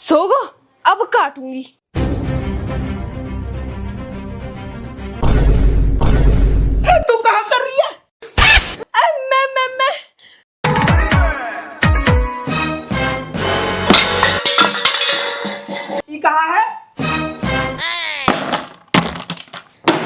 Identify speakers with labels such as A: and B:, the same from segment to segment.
A: सो गो, अब काटूंगी।
B: तू कहाँ कर रही है?
A: मैं
B: ये कहाँ है?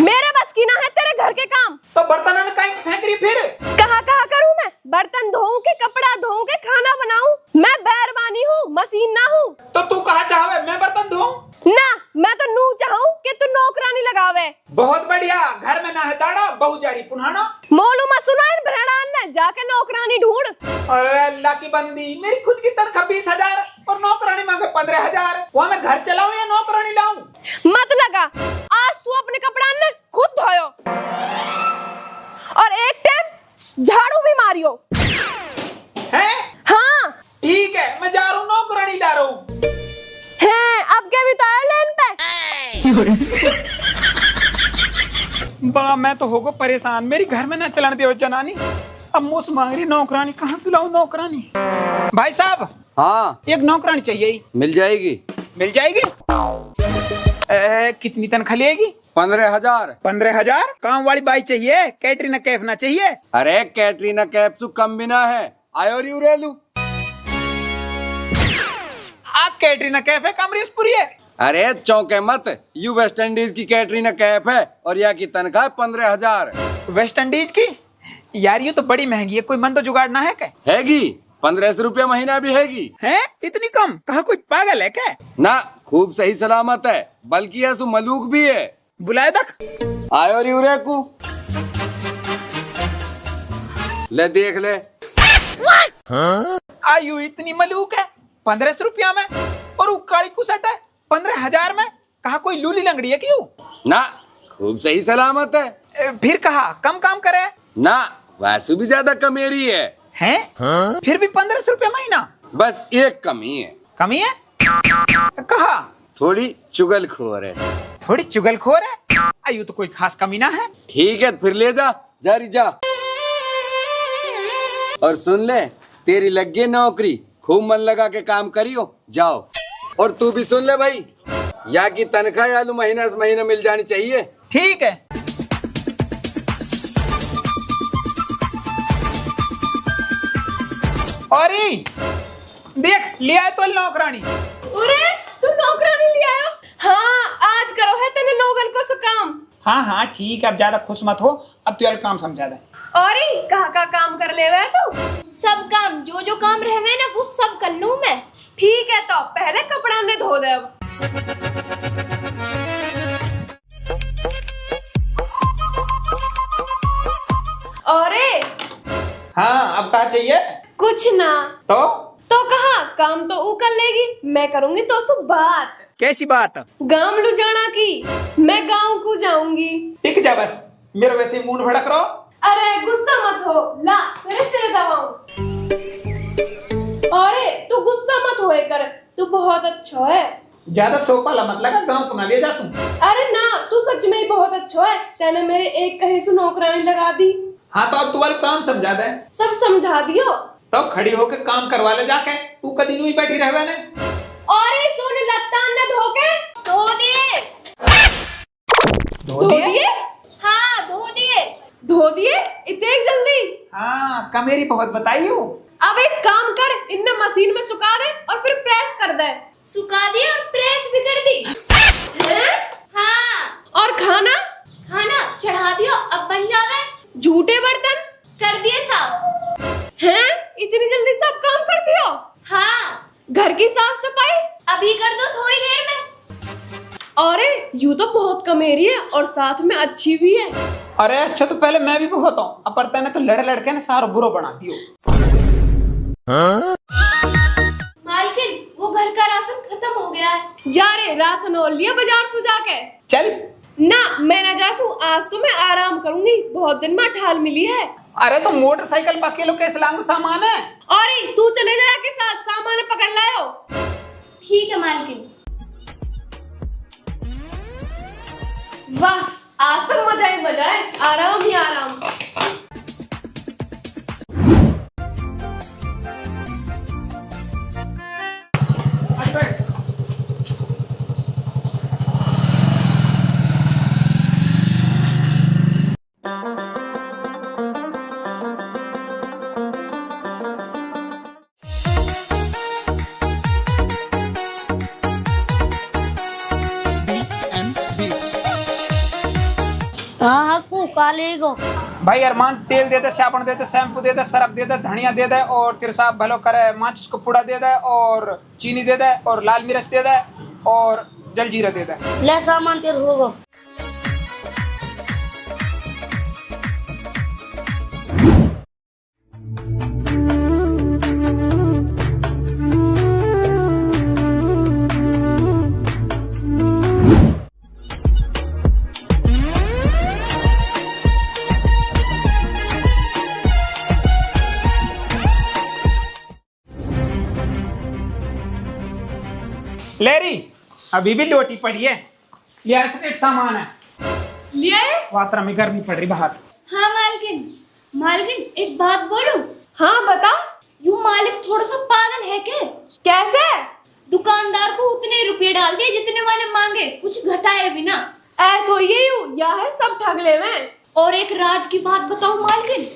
A: मेरे बस की ना है तेरे घर के काम।
B: तो बर्तन कहीं फेंक रही फिर?
A: कहाँ कहाँ करूँ मैं? बर्तन धोऊं के, कपड़ा धोऊं के, खाना बनाऊं? मैं बैरबानी हूँ, मशीन ना हूँ।
B: तो तू कहाँ चाहवे मैं बर्तन धोऊं?
A: ना, मैं तो नू चाहूं कि तू नौकरानी लगावे।
B: बहुत बढ़िया, घर में ना है दाड़ा, बहू जारी पुनहाना।
A: मोलू मत सुनो इन भ्रणान ने, जाके नौकरानी ढूंढ।
B: अरे अल्लाह की बंदी, मेरी खुद की तनख्वाह 20,000 और नौकरानी मांगे 15,000। वहाँ मैं घर चलाऊं या नौकरानी लाऊं?
A: मत लगा, आज तू अपने कपड़ा ने खुद धोयो और एक टाइम झाड़ू भी मारियो।
B: हैं?
A: हाँ
B: ठीक है, मैं जा रहा हूँ, नौकरानी ला रहा हूँ।
A: हैं, अब क्या भी तो आया लेन पे।
B: बा मैं तो होगो परेशान, मेरी घर में ना चलन दे जनानी। अब मुझसे मांग रही नौकरानी, कहाँ से लाऊं नौकरानी? भाई साहब,
C: हाँ
B: एक नौकरानी चाहिए।
C: मिल जाएगी।
B: मिल जाएगी? कितनी तनख्वाह लेगी?
C: 15,000।
B: 15,000? काम वाली बाई चाहिए, कैटरीना कैफ ना चाहिए।
C: अरे कैटरीना कैफ सु कम बिना है, आयो री उरेलू।
B: आप कैटरीना कैफ है, कमरेशपुरी है।
C: अरे चौंके मत, यू वेस्ट इंडीज की कैटरीना कैफ है और यहाँ की तनख्वाह 15,000।
B: वेस्ट इंडीज की? यार ये तो बड़ी महंगी है, कोई मन तो जुगाड़ ना है क्या?
C: हैगी, 1,500 रुपया महीना भी हैगी।
B: हैं? इतनी कम? कहा कोई पागल है क्या?
C: ना, खूब सही सलामत है, बल्कि यह सु मलूक भी है।
B: बुलाए तक
C: आयो री उरेकू, ले देख ले।
B: आयु इतनी मलूक है 1,500 रुपया में, और वो काली कुसट है 15,000 में। कहा कोई लूली लंगड़ी है क्यों?
C: ना, खूब सही सलामत है।
B: फिर कहा कम काम करे?
C: ना, वैसे भी ज्यादा कमेरी है।
B: हैं? फिर भी 1,500 रुपया महीना?
C: बस एक कमी है।
B: कमी है? कहा
C: थोड़ी चुगलखोर है।
B: थोड़ी चुगलखोर है? आयु तो कोई खास कमी ना है।
C: ठीक है, फिर ले जा, जारी जा। और सुन ले, तेरी लग गई नौकरी, खूब मन लगा के काम करियो, जाओ। और तू भी सुन ले भाई, यहाँ की तनख्वाह आलू महीना से महीना मिल जानी चाहिए।
B: ठीक है। और देख लिया तो नौकरानी।
A: अरे तू नौकरानी ले आयो? हाँ, आज करो है तेने लोगन को सो काम।
B: हाँ हाँ ठीक है, अब ज्यादा खुश मत हो, अब तू काम समझा दे।
A: और कहाँ का काम कर ले वे तू?
D: सब काम, जो जो काम रहवे ना वो सब कर लूं मैं।
A: ठीक है, तो पहले कपड़ा ने धो दे। अब अरे
B: हाँ, अब क्या चाहिए?
A: कुछ ना।
B: तो
A: कहा काम तो ऊ कर लेगी, मैं करूंगी तो सु बात।
B: कैसी बात?
A: गांव लुजाना की, मैं गांव को जाऊंगी।
B: टिक जा बस, मेरे वैसे मूड भड़क रहो।
A: अरे गुस्सा मत हो, ला तेरे सिर दबाऊं। अरे तू गुस्सा मत होए कर, तू बहुत अच्छा है।
B: ज्यादा सोपाला मत लगा, गाँव को ना ले जा सुन।
A: अरे ना, तू सच में ही बहुत अच्छा है, तेने मेरे एक कहे सु नौकरानी लगा दी।
B: हाँ तो अब तू काम समझा दे।
A: सब समझा दियो।
B: तब खड़ी होके काम करवा ले जाके, तू कदी यूं ही बैठी रहवे ने।
A: और सुन, लत्तान न धोके
D: धो दिए।
B: धो दिए?
D: हाँ धो दिए।
A: धो दिए इतने जल्दी?
B: हाँ, कमेरी बहुत बताइयो।
A: अब एक काम कर, इन्हें मशीन में सुखा दे और फिर प्रेस कर दे।
D: सुखा दी और प्रेस भी कर दी।
A: हैं?
D: हाँ।
A: और खाना?
D: खाना चढ़ा दियो, अब बन जावे।
A: झूठे बर्तन
D: कर दिए साफ।
A: हैं? इतनी जल्दी सब काम कर दियो?
D: हाँ।
A: घर की साफ सफाई
D: अभी कर दो थोड़ी देर में।
A: अरे यू तो बहुत कमेरी है और साथ में अच्छी भी है।
B: अरे अच्छा, तो पहले मैं भी बहुत हूँ, अब पड़ता है तो लड़ लड़के ने सारा बुरा बना दियो।
D: मालकिन, वो घर का राशन खत्म हो गया है।
A: जा रे, राशन और लिया बाजार से जाके।
B: चल।
A: ना, मैं ना जासू, आज तो मैं आराम करूंगी, बहुत दिन में ठाल मिली है।
B: अरे तो मोटरसाइकिल पर अकेलो कैसे लाऊंगा सामान है?
A: अरे तू चले जा के साथ, सामान पकड़ लायो।
D: ठीक है मालकिन।
A: वाह, आज तो मजा ही मजा है, आराम ही आराम।
E: का लेगो।
B: भाई अरमान तेल दे दे, साबुन दे दे, शैम्पू दे दे, सरफ दे दे, धनिया दे दे और तेरे साहब भलो करे माचिस को पूड़ा दे दे और चीनी दे दे और लाल मिर्च दे दे और जलजीरा दे दे।
E: ले सामान तेरे होगो।
B: लेरी अभी भी लोटी पड़ी है, ये ऐसा सामान है।
A: लिए?
B: वात्रा में गर्मी पड़ रही बाहर।
D: हाँ मालकिन, मालकिन एक बात बोलूं?
A: हाँ बता।
D: यू मालिक थोड़ा सा पागल है क्या?
A: कैसे?
D: दुकानदार को उतने रुपए डाल दिए जितने मैंने मांगे, कुछ घटाए भी ना।
A: ऐसो ये या है सब ठग ले में।
D: और एक राज की बात बताऊं मालकिन?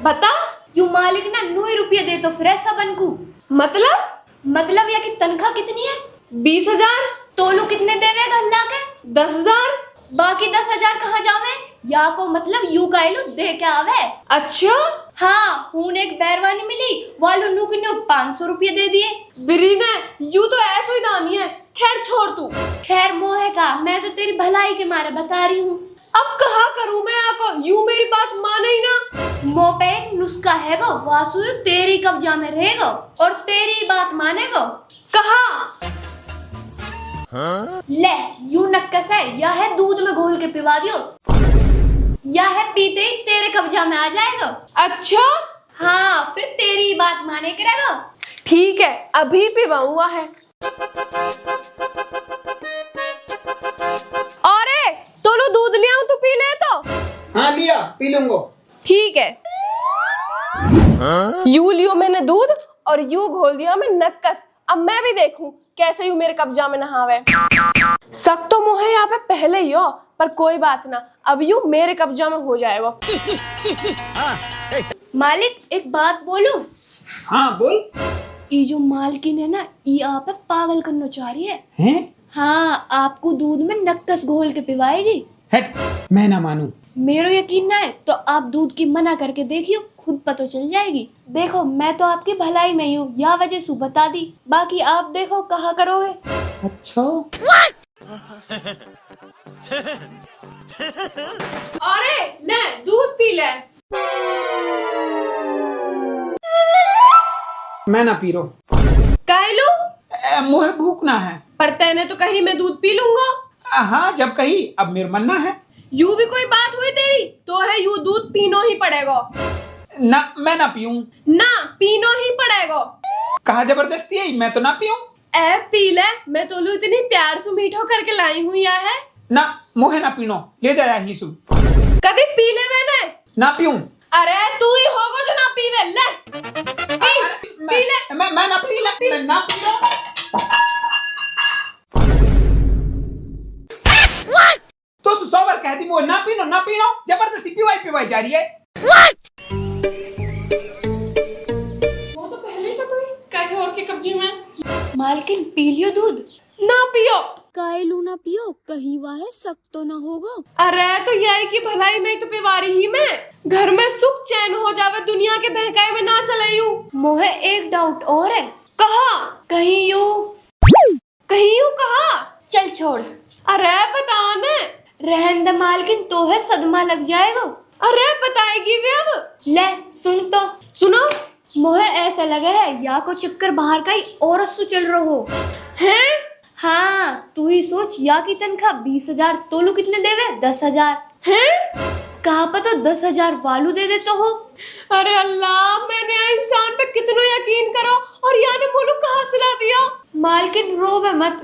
A: बता।
D: यू मालिक ना 9 रुपये दे तो फ्रेश सबन को। मतलब या कि तनख्वाह कितनी है?
A: 20,000।
D: तोलू कितने देवे गल्ला के?
A: 10,000।
D: बाकी 10,000 कहाँ जावे? या को मतलब यू गायलू दे के आवे।
A: अच्छा
D: हाँ, हूं एक बैरवानी मिली, वालू नुक 500 रुपये दे दिए।
A: बिरी ने यू तो ऐसो ही दानी है। खैर छोड़ तू।
D: खैर मोह का, मैं तो तेरी भलाई के मारे बता रही हूँ।
A: अब कहा करूँ मैं आको, यू मेरी बात माने ही ना।
D: मोह पे एक नुस्खा है गो, वासु तेरी कब्जा में रहेगा और तेरी बात मानेगो।
A: कहा?
D: ले यू नक्कस है, या है दूध में घोल के पिवा दियो, या है पीते ही तेरे कब्जा में आ जाएगा।
A: अच्छा
D: हाँ, फिर तेरी बात माने करेगा।
A: ठीक है, अभी पिवा हुआ है। अरे तोलू दूध ले आऊं, तू पी ले तो।
B: हाँ लिया, पी लूंगा।
A: ठीक है। यू लियो मैंने दूध और यू घोल दिया मैं नक्कस। अब मैं भी देखूं कैसे यू मेरे कब्जा में नहावे। शक तो मुझे यहाँ पे पहले ही हो, पर कोई बात ना, अब यू मेरे कब्जा में हो जाएगा।
D: मालिक एक बात बोलूं?
B: हाँ बोल।
D: ये जो मालकिन है ना, ये आप पागल करना चाह रही है।
B: हैं?
D: हाँ, आपको दूध में नक्कस घोल के पिवाएगी।
B: हट, मैं ना मानूं।
D: मेरा यकीन ना है तो आप दूध की मना करके देखियो, खुद पता चल जाएगी। देखो मैं तो आपकी भलाई में हूँ, या वजह से बता दी, बाकी आप देखो कहा करोगे।
B: अच्छा।
A: अरे ले दूध पी ले।
B: मैं ना पी रो।
A: काइलू
B: मुझे भूख ना है।
A: पर तेने तो कही मैं दूध पी लूंगा।
B: हाँ जब कही, अब मेरा मन ना है।
A: यू भी कोई बात हुई तेरी तो है, यू दूध पीनो ही पड़ेगा।
B: ना मैं ना पीऊं।
A: ना पीनो ही पड़ेगा।
B: कहा जबरदस्ती है, मैं तो ना पीऊं।
A: ए पी ले, मैं तोलू इतनी प्यार से मीठो करके लाई हूँ या है।
B: ना मुझे ना पीनो, ले जाया ही सु।
A: कभी पी ले मैंने
B: ना पीऊं।
A: अरे तू ही होगा जो ना पीवे। ले पी ले।
B: मैं ना पी ले, मैं ना पी लो। तो सोवर कहती मुझे ना पीनो, जबरदस्ती पिवाई जा रही है।
A: वो तो पहले ही पता ही कहीं और के कब्जे में।
D: मालकिन पी लियो दूध।
A: ना पियो।
D: कायलू ना पियो, कहीं वाह सख्त तो ना होगा।
A: अरे तो यही की भलाई में तो पिवारी ही मैं, घर में सुख चैन हो जावे, दुनिया के बहकाए में ना चले यूं।
D: मोहे एक डाउट और है।
A: कहा?
D: कहीं यू
A: कहा?
D: चल छोड़।
A: अरे बता ने।
D: रहन दे मालकिन, तो है सदमा लग जाएगा।
A: अरे बताएगी वे अब।
D: ले सुन तो।
A: सुनो।
D: मोहे ऐसा लगा है या को चक्कर बाहर का ही औरत से चल रहा हो
A: है।
D: हाँ तू ही सोच, या की तनख्वाह 20,000, तोलू कितने देवे? 10,000
A: है।
D: कहा पता 10,000 वालू दे देते हो।
A: अरे अल्लाह, मैंने इंसान पे कितना यकीन करो और यानी मुल्क कहाँ सिला दिया।
D: मालकिन रोवे मत।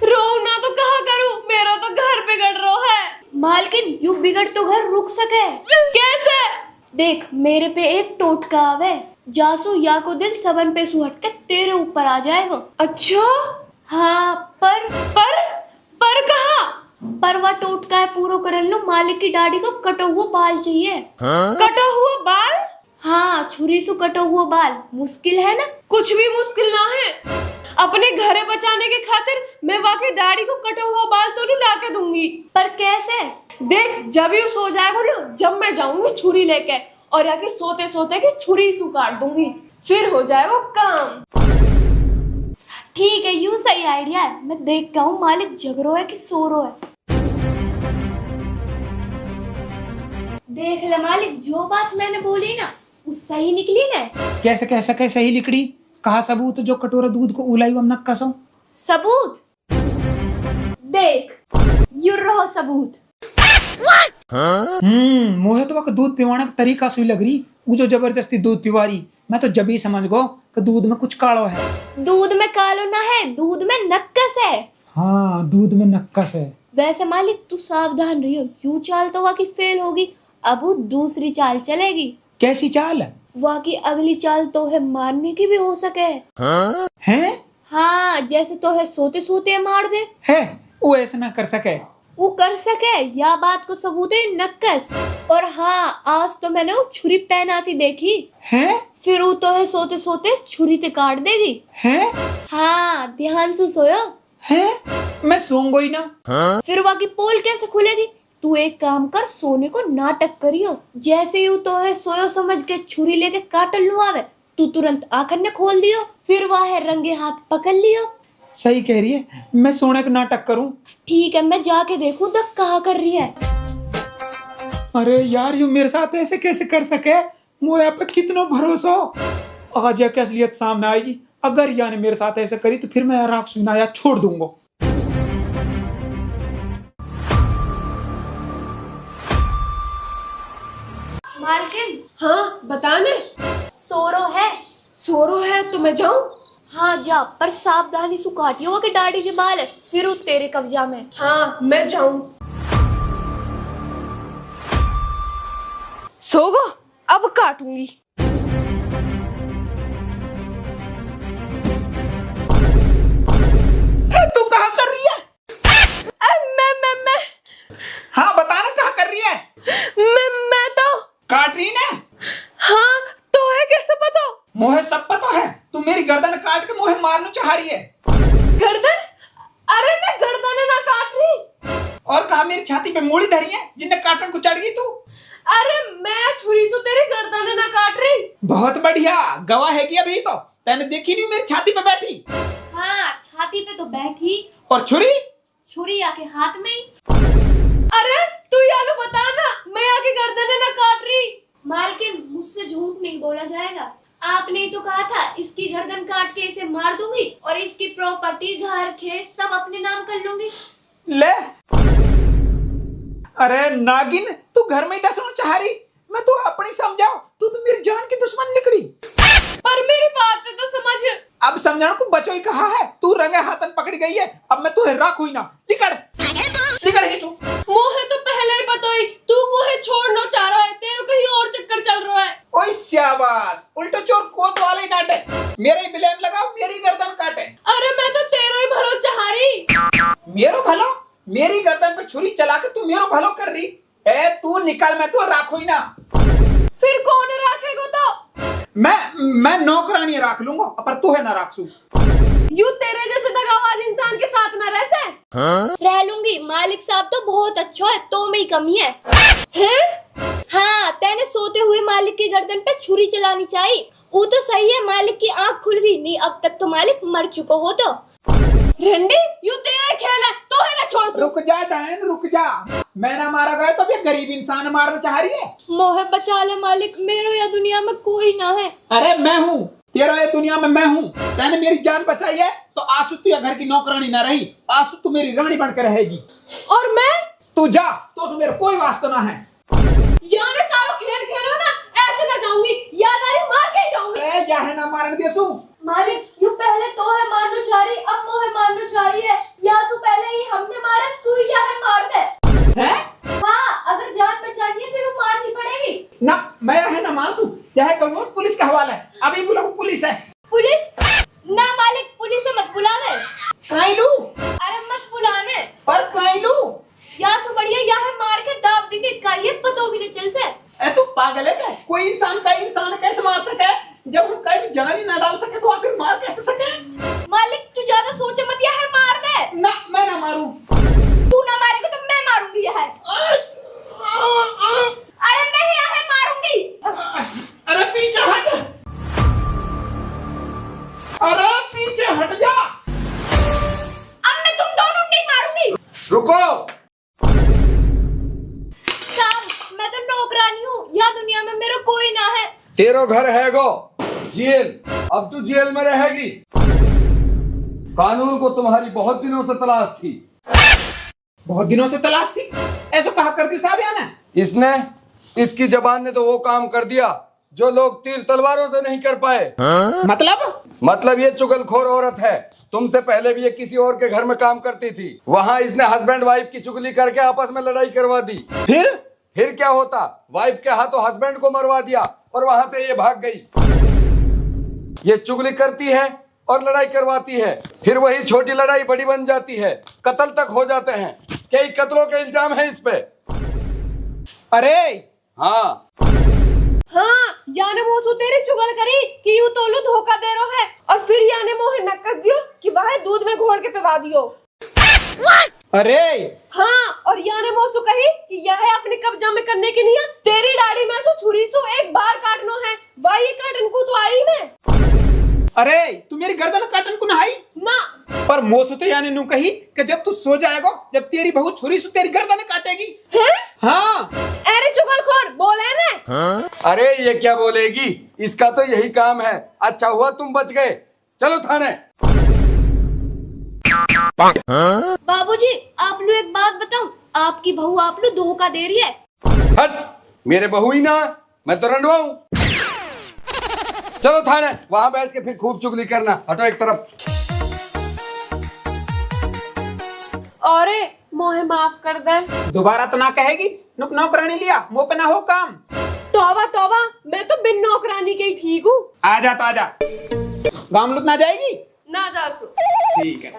A: रो ना तो कहा करूं, मेरा तो घर बिगड़ रहा है।
D: मालकिन यू बिगड़ तो घर रुक सके।
A: कैसे?
D: देख मेरे पे एक टोटका आवे, जासू या को दिल सबन पे सुहट के तेरे ऊपर आ जाएगा।
A: अच्छा।
D: हाँ पर
A: कहा?
D: पर वह टोटका है पूरा कर लो, मालिक की दाढ़ी को कटा हुआ बाल चाहिए।
A: कटा हुआ बाल?
D: हाँ, छुरी से कटा हुआ बाल मुश्किल है ना?
A: कुछ भी मुश्किल ना है। अपने घरे बचाने के खातिर मैं वाकई दाढ़ी को कटा हुआ बाल तो ला के दूंगी।
D: पर कैसे?
A: देख जब ये सो जाएगा ना, जब मैं जाऊंगी छुरी लेके और आके सोते सोते की छुरी से काट दूंगी, फिर हो जाएगा काम।
D: ठीक है, यूं सही आइडिया है। मैं देख के हूँ मालिक जग रो है कि सो रो है। देख ले मालिक, जो बात मैंने बोली ना वो सही निकली ना।
B: कैसे कह सके सही लिकड़ी? कहा सबूत जो कटोरा दूध को उलाई वम न कसो।
D: सबूत देख, यू रहो सबूत।
B: मोहे तो वक दूध पिवाने का तरीका सुई लग रही, वो जो जबरदस्ती दूध पिवारी। मैं तो जब ही समझ गो कि दूध में कुछ कालो है।
D: दूध में कालो ना है, दूध में नक्कस है।
B: हाँ, दूध में नक्कस है।
D: वैसे मालिक तू सावधान रहियो, यूं चाल तो वहाँ की फेल होगी, अब वो दूसरी चाल चलेगी।
B: कैसी चाल है?
D: वहाँ की अगली चाल तो है मारने की भी हो सके।
B: हैं?
D: हाँ, जैसे तो है सोते सोते मार दे।
B: है वो ऐसा ना कर सके।
D: वो कर सके, या बात को सबूत है नक्कस। और हाँ, आज तो मैंने वो छुरी पहनाती देखी
B: है।
D: फिर वो तो है सोते सोते छुरी ते काट देगी।
B: है।
D: हाँ, ध्यान से सोयो।
B: है, मैं सोऊंगा ही ना।
D: फिर वहाँ की पोल कैसे खुलेगी? तू एक काम कर, सोने को नाटक करियो। जैसे यू तो है सोयो समझ के छुरी लेके काटल लू आवे, तू तुरंत आंखन ने खोल दियो, फिर वह है रंगे हाथ पकड़ लियो।
B: सही कह रही है, मैं सोने का नाटक करूं।
D: ठीक है, मैं जाके देखूं तो कहा कर रही है।
B: अरे यार, यू मेरे साथ ऐसे कैसे कर सके? मुझे आप पे कितना भरोसा हो। आज यह असलियत सामने आएगी। अगर या ने मेरे साथ ऐसे करी तो फिर मैं राख सुनाया छोड़ दूंगा।
D: मालकिन,
A: हाँ बताने।
D: सोरो है।
A: सोरो है तो मैं जाऊं?
D: हाँ जा, पर सावधानी से काटियो कि दाढ़ी के बाल है, फिर वो तेरे कब्जा में।
A: हाँ मैं जाऊं। सोगो, अब काटूंगी।
B: तू कहा कर रही है?
A: मैं
B: हाँ बताना, कहा कर रही है?
A: मैं तो
B: काट रही ना?
A: हाँ तो है, कैसे पता?
B: मोहे सब पता है। तू मेरी गर्दन काट के मोहे मारना चाह रही है।
A: गर्दन? अरे मैं गर्दन ना काट रही।
B: और कहा मेरी छाती पे मूड़ी धरी है जिन्हें काटन को चढ़ गई तू।
A: अरे मैं छुरी से तेरी गर्दन ना काट रही।
B: बहुत बढ़िया, गवाह है कि अभी तो तैने देखी नहीं मेरी छाती पे बैठी।
D: हाँ, छाती पे तो बैठी,
B: और छुरी?
D: छुरी आके हाथ में ही।
A: अरे तू यानो बता ना, मैं आके गर्दन ना काट रही।
D: मालकिन, मुझसे झूठ नहीं बोला जाएगा। आपने ही तो कहा था इसकी गर्दन काट के इसे मार दूंगी और इसकी प्रॉपर्टी, घर, खेत सब अपने नाम कर लूंगी।
B: ले, अरे नागिन, तू घर में ही डसना चाह रही। मैं तो अपनी समझाओ, तू तो मेरी जान की दुश्मन निकली।
A: पर मेरी बात तो समझ।
B: अब समझाने को बचो ही कहा है। तू रंगे हाथन पकड़ी गई है, अब मैं तुझे राख हुई ना। निकल निकल ही तू।
A: मोहे तो पहले ही पता ही, तू मोहे छोड़ना चाह रहा है, तेरे कहीं और चक्कर चल रहा है।
B: ओए शाबाश, उल्टो चोर कोत वाले नाटक। मेरे ही ब्लेम लगाओ, मेरी गर्दन काटे।
A: अरे मैं तो तेरो ही भलो चाह रही।
B: मेरो भलो? मेरी गर्दन पे छुरी चला के तू मेरो भलो कर रही? ए तू निकल, मैं तो राख हुई ना।
A: फिर कौन राखेगा तो?
B: मैं नौकरानी राख लूंगा, पर तू है ना राखसू।
A: यू तेरे जैसे दगाबाज इंसान के साथ ना रह से।
D: रह लूंगी, मालिक साहब तो बहुत अच्छा है, तो में ही कमी है।
A: हैं?
D: हाँ, तेने सोते हुए मालिक की गर्दन पे छुरी चलानी चाहिए। वो तो सही है, मालिक की आंख खुल गई, नहीं अब तक तो मालिक मर चुका हो। तो
A: रंडी, यू तेरा खेल है, तो है ना छोड़।
B: रुक जा डायन, रुक जा। मैं ना मारा गया तो भी गरीब इंसान मारना चाह रही है।
D: मोहे बचा ले मालिक, मेरो या दुनिया में कोई ना है।
B: अरे मैं हूँ तेरा, ये दुनिया में मैं हूँ। तैने मेरी जान बचाई है तो आंसू तू घर की नौकरानी ना रही, आंसू तू मेरी रानी बनकर रहेगी।
A: और मैं?
B: तू जा, तो मेरा कोई वास्ता ना है।
A: यार सारो खेल खेलो ना, ऐसे ना जाऊंगी, यादारी मार के जाऊंगी।
B: अरे या है ना मारने देसू।
D: मालिक, यू पहले तो है मारनो चाह रही, अब मोहे मारनो चाह रही है। यासु पहले ही हमने मारा, तू या है मार दे।
B: है?
D: हाँ, अगर जान बचानी है तो यू मारनी पड़ेगी
B: ना। मैं है ना मारसू, यह करूँ पुलिस का हवाला है। अभी बुलाओ, पुलिस है।
D: पुलिस? ना मालिक, पुलिस से मत बुलावे।
B: काई लू?
D: अरे मत बुलाने।
B: पर काई लू?
D: यासु बढ़िया या है मार के दाब देंगे, काये पतो भी नहीं चल से।
B: ए तू पागल है क्या? कोई इंसान का इंसान कैसे मार सके? जब हम कहीं भी जान ही ना डाल सके तो आप मार कैसे सके?
D: मालिक तू ज्यादा सोचे मत, या है मार दे।
B: ना, मैं ना मारूं।
D: तू ना मारेगा तो मैं मारूंगी। यह है
C: रुको।
D: साहब मैं तो नौकरानी हूँ, यहाँ दुनिया में मेरा कोई ना है।
C: तेरो घर है गो जेल, अब तू जेल में रहेगी। कानून को तुम्हारी बहुत दिनों से तलाश थी।
B: बहुत दिनों से तलाश थी, ऐसा कहा करती साहब या ना?
C: इसकी जबान ने तो वो काम कर दिया जो लोग तीर तलवारों से नहीं कर पाए। मतलब ये चुगलखोर औरत है। तुमसे पहले भी ये किसी और के घर में काम करती थी, वहाँ इसने हस्बैंड वाइफ की चुगली करके आपस में लड़ाई करवा दी। फिर क्या होता, वाइफ के हाथों हस्बैंड को मरवा दिया और वहां से ये भाग गई। ये चुगली करती है और लड़ाई करवाती है, फिर वही छोटी लड़ाई बड़ी बन जाती है, कत्ल तक हो जाते हैं। कई कत्लों के इल्जाम है इस पे।
B: अरे
C: हाँ
A: याने मोसू तेरी चुगल करी कि यूं तोलू धोखा दे रो है, और फिर याने मोहे नक्कस दियो कि वह दूध में घोल के पिवा दियो।
B: अरे
A: हाँ, और याने मोसू कही कि यह है अपने कब्जा में करने की नियत। तेरी दाढ़ी में सो छुरी सो एक बार काटनो है, वही काटन को तो आई मैं।
B: अरे तू मेरी गर्दन काटन को नहाई
A: ना,
B: पर मोसू तो यानी नू कही कि जब तू सो जाएगा, जब तेरी बहू छुरी से तेरी गर्दन काटेगी।
A: है?
B: हाँ।
A: अरे चुगलखोर बोले ने।
C: अरे ये क्या बोलेगी, इसका तो यही काम है। अच्छा हुआ तुम बच गए, चलो थाने।
D: बाबूजी आप लोग एक बात बताऊं, आपकी बहू आप लोग धोखा दे रही है।
C: हट, मेरे बहू ही ना, मैं तो रंडवाऊं। चलो थाने, वहां बैठ के फिर खूब चुगली करना। हटो एक तरफ।
A: अरे मोहे माफ कर दे।
B: दोबारा तो ना कहेगी, नुक नौकरानी लिया मुंह पे ना हो काम।
A: तौबा तौबा, मैं तो बिन नौकरानी के ही ठीक हूँ।
B: आजा तो आजा, गाँव लुट ना जाएगी
A: ना जासू।
B: ठीक है।